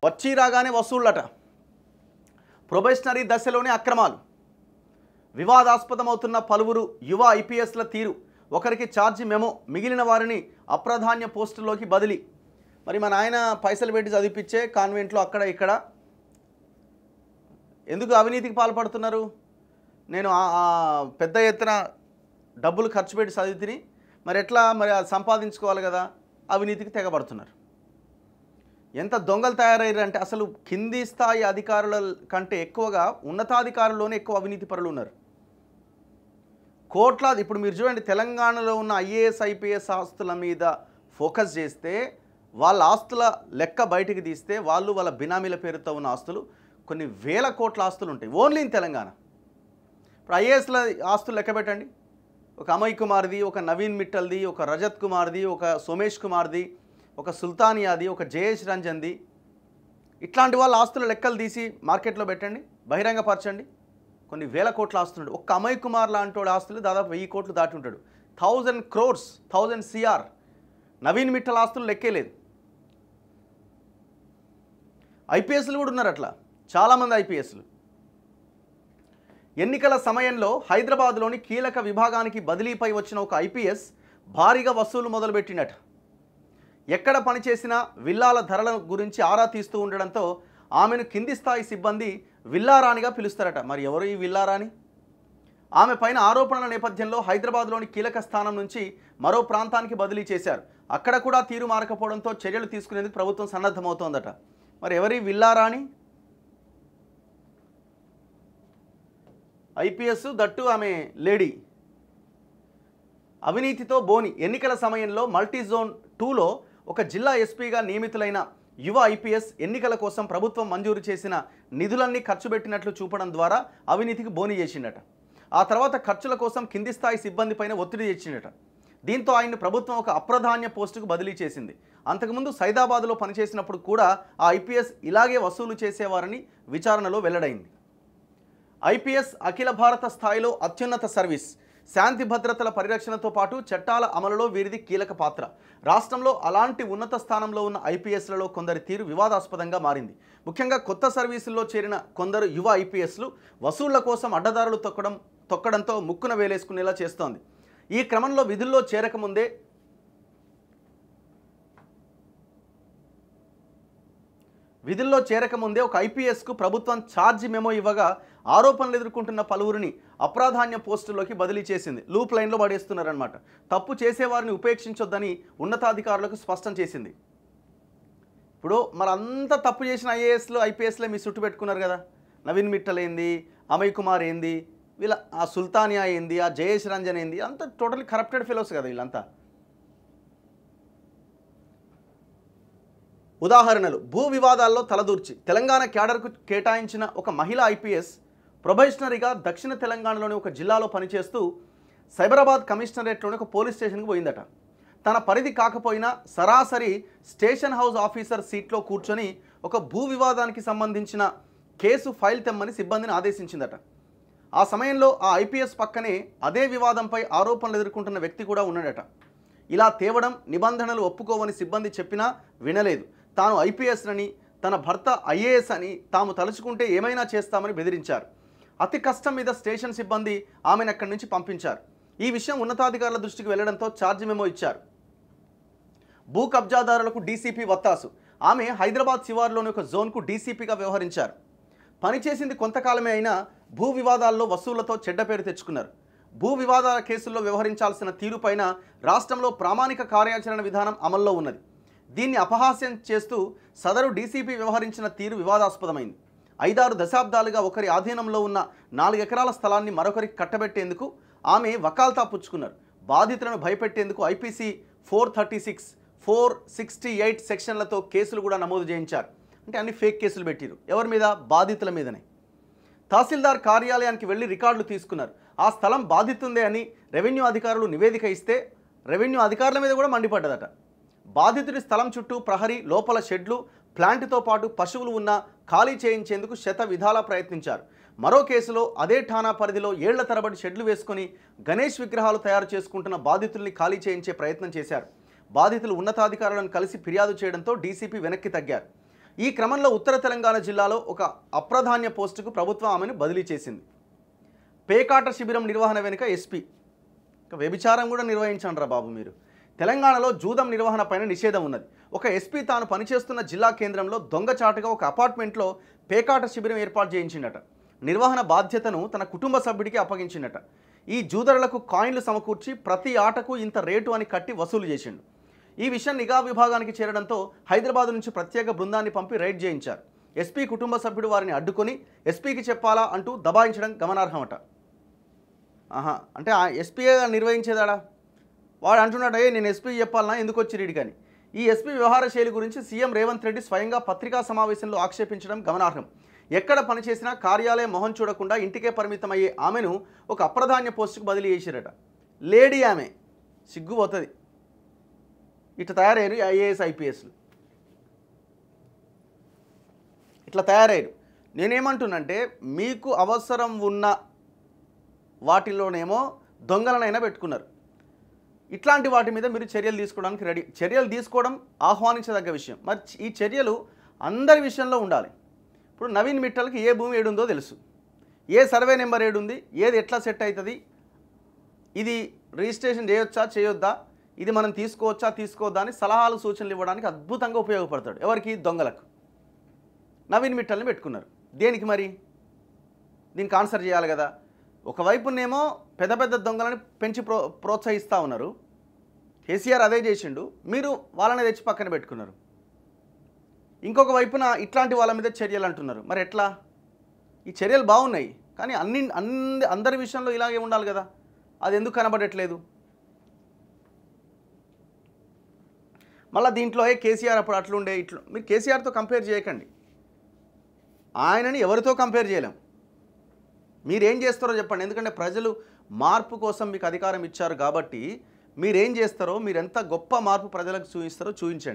వచ్చి రాగానే వసూళ్లట, ప్రొబేషనరీ దశలోనే అక్రమాలు, వివాదాస్పదమవుతున్న పలువురు యువ ఐపీఎస్ల తీరు, ఒకరికి ఛార్జీ మెమో, మిగిలిన వారిని అప్రాధాన్య పోస్టుల్లోకి బదిలీ. మరి మన ఆయన పైసలు పెట్టి చదివిపించే కాన్వెంట్లో అక్కడ ఇక్కడ ఎందుకు అవినీతికి పాల్పడుతున్నారు? నేను పెద్ద ఎత్తున డబ్బులు ఖర్చు పెట్టి చదివితిని, మరి ఎట్లా మరి అది సంపాదించుకోవాలి కదా, అవినీతికి తెగబడుతున్నారు. ఎంత దొంగలు తయారయ్యారంటే అసలు కింది స్థాయి అధికారుల కంటే ఎక్కువగా ఉన్నతాధికారుల్లోనే ఎక్కువ అవినీతి పరులు ఉన్నారు. కోట్లాది, ఇప్పుడు మీరు చూడండి, తెలంగాణలో ఉన్న ఐఏఎస్ ఐపీఎస్ ఆస్తుల మీద ఫోకస్ చేస్తే, వాళ్ళ ఆస్తుల లెక్క బయటికి తీస్తే వాళ్ళ బినామీల పేరుతో ఉన్న ఆస్తులు కొన్ని వేల కోట్ల ఆస్తులు ఉంటాయి ఓన్లీ ఇన్ తెలంగాణ. ఇప్పుడు ఐఏఎస్ల ఆస్తులు లెక్క పెట్టండి, ఒక అమయ్ కుమార్ది, ఒక నవీన్ మిట్టల్ది, ఒక రజత్ కుమార్ది, ఒక సోమేష్ కుమార్ది, ఒక సుల్తానియాది, ఒక జయేష్ రంజన్ది, ఇట్లాంటి వాళ్ళ ఆస్తుల లెక్కలు తీసి మార్కెట్లో పెట్టండి, బహిరంగపరచండి. కొన్ని వేల కోట్ల ఆస్తులు. ఒక్క అమయ్ కుమార్ లాంటి వాడి ఆస్తులు దాదాపు 1000 కోట్లు దాటి ఉంటాడు. 1000 crores, 1000 CR. నవీన్ మిట్టల్ ఆస్తులు లెక్కే లేదు. ఐపీఎస్లు కూడా ఉన్నారు అట్లా, చాలామంది ఐపీఎస్లు. ఎన్నికల సమయంలో హైదరాబాద్లోని కీలక విభాగానికి బదిలీపై వచ్చిన ఒక ఐపీఎస్ భారీగా వసూలు మొదలుపెట్టినట. ఎక్కడ పనిచేసినా విల్లాల ధరల గురించి ఆరా తీస్తూ ఉండడంతో ఆమెను కింది స్థాయి సిబ్బంది విల్లారాణిగా పిలుస్తారట. మరి ఎవరు ఈ విల్లారాణి? ఆమె పైన ఆరోపణల నేపథ్యంలో హైదరాబాద్లోని కీలక స్థానం నుంచి మరో ప్రాంతానికి బదిలీ చేశారు. అక్కడ కూడా తీరు మారకపోవడంతో చర్యలు తీసుకునేందుకు ప్రభుత్వం సన్నద్ధమవుతోందట. మరి ఎవరి విల్లారాణి? ఐపీఎస్, దట్టు ఆమె లేడీ. అవినీతితో బోని. ఎన్నికల సమయంలో మల్టీ జోన్ 2లో ఒక జిల్లా ఎస్పీగా నియమితులైన యువ ఐపీఎస్ ఎన్నికల కోసం ప్రభుత్వం మంజూరు చేసిన నిధులన్నీ ఖర్చు పెట్టినట్లు చూపడం ద్వారా అవినీతికి బోని చేసిండట. ఆ తర్వాత ఖర్చుల కోసం కింది స్థాయి సిబ్బంది పైన ఒత్తిడి తెచ్చిండట. దీంతో ఆయన్ని ప్రభుత్వం ఒక అప్రధాన్య పోస్టుకు బదిలీ చేసింది. అంతకుముందు సైదాబాద్లో పనిచేసినప్పుడు కూడా ఆ ఐపీఎస్ ఇలాగే వసూలు చేసేవారని విచారణలో వెల్లడైంది. ఐపీఎస్ అఖిల భారత స్థాయిలో అత్యున్నత సర్వీస్. శాంతి భద్రతల పరిరక్షణతో పాటు చట్టాల అమలులో వీరిది కీలక పాత్ర. రాష్ట్రంలో అలాంటి ఉన్నత స్థానంలో ఉన్న ఐపీఎస్లలో కొందరి తీరు వివాదాస్పదంగా మారింది. ముఖ్యంగా కొత్త సర్వీసుల్లో చేరిన కొందరు యువ ఐపీఎస్లు వసూళ్ల కోసం అడ్డదారులు తొక్కడంతో ముక్కున వేలేసుకునేలా చేస్తోంది. ఈ క్రమంలో విధుల్లో చేరకముందే ఒక ఐపీఎస్కు ప్రభుత్వం ఛార్జీ మెమో ఇవ్వగా ఆరోపణలు ఎదుర్కొంటున్న పలువురిని అప్రాధాన్య పోస్టుల్లోకి బదిలీ చేసింది. లూప్ లైన్లో పడేస్తున్నారనమాట. తప్పు చేసేవారిని ఉపేక్షించొద్దని ఉన్నతాధికారులకు స్పష్టం చేసింది. ఇప్పుడు మరంతా తప్పు చేసిన ఐఏఎస్లు ఐపీఎస్లే మీ చుట్టు పెట్టుకున్నారు కదా. నవీన్ మిట్టల్ ఏంది, అమయ్ కుమార్ ఏంది, వీళ్ళ ఆ సుల్తానియా ఏంది, ఆ జయేష్ రంజన్ ఏంది, అంతా టోటలీ కరప్టెడ్ ఫెలోస్ కదా వీళ్ళంతా. ఉదాహరణలు: భూ వివాదాల్లో తలదూర్చి తెలంగాణ క్యాడర్కు కేటాయించిన ఒక మహిళా ఐపీఎస్ ప్రొబేషనరీగా దక్షిణ తెలంగాణలోని ఒక జిల్లాలో పనిచేస్తూ సైబరాబాద్ కమిషనరేట్లోని ఒక పోలీస్ స్టేషన్కి పోయిందట. తన పరిధి కాకపోయినా సరాసరి స్టేషన్ హౌస్ ఆఫీసర్ సీట్లో కూర్చొని ఒక భూ వివాదానికి సంబంధించిన కేసు ఫైల్ తెమ్మని సిబ్బందిని ఆదేశించిందట. ఆ సమయంలో ఆ ఐపీఎస్ పక్కనే అదే వివాదంపై ఆరోపణలు ఎదుర్కొంటున్న వ్యక్తి కూడా ఉన్నాడట. ఇలా తేవడం నిబంధనలు ఒప్పుకోవని సిబ్బంది చెప్పినా వినలేదు. తాను ఐపీఎస్నని, తన భర్త ఐఏఎస్ అని, తాము తలుచుకుంటే ఏమైనా చేస్తామని బెదిరించారు. అతి కష్టం మీద స్టేషన్ సిబ్బంది ఆమెను అక్కడి నుంచి పంపించారు. ఈ విషయం ఉన్నతాధికారుల దృష్టికి వెళ్లడంతో ఛార్జీ మెమో ఇచ్చారు. భూ కబ్జాదారులకు డీసీపీ వత్తాసు. ఆమె హైదరాబాద్ శివార్లోని ఒక జోన్కు డీసీపీగా వ్యవహరించారు. పనిచేసింది కొంతకాలమే అయినా భూ వివాదాల్లో వసూళ్లతో చెడ్డ పేరు తెచ్చుకున్నారు. భూ వివాదాల కేసుల్లో వ్యవహరించాల్సిన తీరుపైన రాష్ట్రంలో ప్రామాణిక కార్యాచరణ విధానం అమల్లో ఉన్నది. దీన్ని అపహాస్యం చేస్తూ సదరు డీసీపీ వ్యవహరించిన తీరు వివాదాస్పదమైంది. 5-6 దశాబ్దాలుగా ఒకరి ఆధీనంలో ఉన్న 4 ఎకరాల స్థలాన్ని మరొకరికి కట్టబెట్టేందుకు ఆమె వకాల్తా పుచ్చుకున్నారు. బాధితులను భయపెట్టేందుకు ఐపీసీ 436, 468 సెక్షన్లతో కేసులు కూడా నమోదు చేయించారు. అంటే అన్ని ఫేక్ కేసులు పెట్టారు. ఎవరి మీద? బాధితుల మీదనే. తహసీల్దార్ కార్యాలయానికి వెళ్ళి రికార్డులు తీసుకున్నారు. ఆ స్థలం బాధితుందే అని రెవెన్యూ అధికారులు నివేదిక ఇస్తే రెవెన్యూ అధికారుల మీద కూడా మండిపడ్డదట. బాధితుడి స్థలం చుట్టూ ప్రహరీ, లోపల షెడ్లు, ప్లాంట్తో పాటు పశువులు ఉన్న ఖాళీ చేయించేందుకు శత విధాలా ప్రయత్నించారు. మరో కేసులో అదే ఠాణా పరిధిలో ఏళ్ల తరబడి షెడ్లు వేసుకుని గణేష్ విగ్రహాలు తయారు చేసుకుంటున్న బాధితుల్ని ఖాళీ చేయించే ప్రయత్నం చేశారు. బాధితులు ఉన్నతాధికారులను కలిసి ఫిర్యాదు చేయడంతో డీసీపీ వెనక్కి తగ్గారు. ఈ క్రమంలో ఉత్తర తెలంగాణ జిల్లాలో ఒక అప్రధాన్య పోస్టుకు ప్రభుత్వం ఆమెను బదిలీ చేసింది. పేకాట శిబిరం నిర్వహణ వెనుక ఎస్పీ. వ్యభిచారం కూడా నిర్వహించండిరా బాబు మీరు. తెలంగాణలో జూదం నిర్వహణ పైన నిషేధం ఉన్నది. ఒక ఎస్పీ తాను పనిచేస్తున్న జిల్లా కేంద్రంలో దొంగచాటుగా ఒక అపార్ట్మెంట్లో పేకాట శిబిరం ఏర్పాటు చేయించిందట. నిర్వహణ బాధ్యతను తన కుటుంబ సభ్యుడికి అప్పగించిందట. ఈ జూదరులకు కాయిన్లు సమకూర్చి ప్రతి ఆటకు ఇంత రేటు అని కట్టి వసూలు చేసిండు. ఈ విషయం నిఘా విభాగానికి చేరడంతో హైదరాబాద్ నుంచి ప్రత్యేక బృందాన్ని పంపి రైడ్ చేయించారు. ఎస్పీ కుటుంబ సభ్యుడు వారిని అడ్డుకొని ఎస్పీకి చెప్పాలా అంటూ దబాయించడం గమనార్హమట. అంటే ఆ ఎస్పీ నిర్వహించేదాడా? వాడు అంటున్నాడు, నేను ఎస్పీ చెప్పాలన్నా, ఎందుకు వచ్చి రీడి కానీ. ఈ ఎస్పీ వ్యవహార శైలి గురించి సీఎం రేవంత్ రెడ్డి స్వయంగా పత్రికా సమావేశంలో ఆక్షేపించడం గమనార్హం. ఎక్కడ పనిచేసినా కార్యాలయం మొహం చూడకుండా ఇంటికే పరిమితమయ్యే ఆమెను ఒక అప్రధాన్య పోస్టుకు బదిలీ చేశారట. లేడీ ఆమె, సిగ్గుపోతుంది. ఇట్లా తయారయ్యారు ఐఏఎస్ ఐపీఎస్లు, ఇట్లా తయారయ్యారు. నేనేమంటున్నంటే, మీకు అవసరం ఉన్న వాటిలోనేమో దొంగలనైనా పెట్టుకున్నారు. ఇట్లాంటి వాటి మీద మీరు చర్యలు తీసుకోవడానికి రెడీ. చర్యలు తీసుకోవడం ఆహ్వానించదగ్గ విషయం. మరి ఈ చర్యలు అందరి విషయంలో ఉండాలి. ఇప్పుడు నవీన్ మిట్టల్కి ఏ భూమి ఏడుందో తెలుసు, ఏ సర్వే నెంబర్ ఏడుంది, ఏది ఎట్లా సెట్ అవుతుంది, ఇది రిజిస్ట్రేషన్ చేయొచ్చా చేయొద్దా, ఇది మనం తీసుకోవచ్చా తీసుకోవద్దా అని సలహాలు సూచనలు ఇవ్వడానికి అద్భుతంగా ఉపయోగపడతాడు. ఎవరికి? దొంగలకు. నవీన్ మిట్టల్ని పెట్టుకున్నారు. దేనికి మరి? దీనికి ఆన్సర్ చేయాలి కదా. ఒకవైపునేమో పెద్ద పెద్ద దొంగలను పెంచి ప్రోత్సహిస్తూ ఉన్నారు. కేసీఆర్ అదే చేసిండు, మీరు వాళ్ళని తెచ్చి పక్కన పెట్టుకున్నారు. ఇంకొక వైపున ఇట్లాంటి వాళ్ళ మీద చర్యలు అంటున్నారు. మరి ఎట్లా? ఈ చర్యలు బాగున్నాయి, కానీ అందరి విషయంలో ఇలాగే ఉండాలి కదా. అది ఎందుకు కనబడట్లేదు? మళ్ళీ దీంట్లో కేసీఆర్ అప్పుడు అట్లుండే ఇట్లు. మీరు కేసీఆర్తో కంపేర్ చేయకండి. ఆయనని ఎవరితో కంపేర్ చేయలేం. మీరేం చేస్తారో చెప్పండి. ఎందుకంటే ప్రజలు మార్పు కోసం మీకు అధికారం ఇచ్చారు కాబట్టి మీరేం చేస్తారో, మీరు ఎంత గొప్ప మార్పు ప్రజలకు చూపిస్తారో చూపించండి.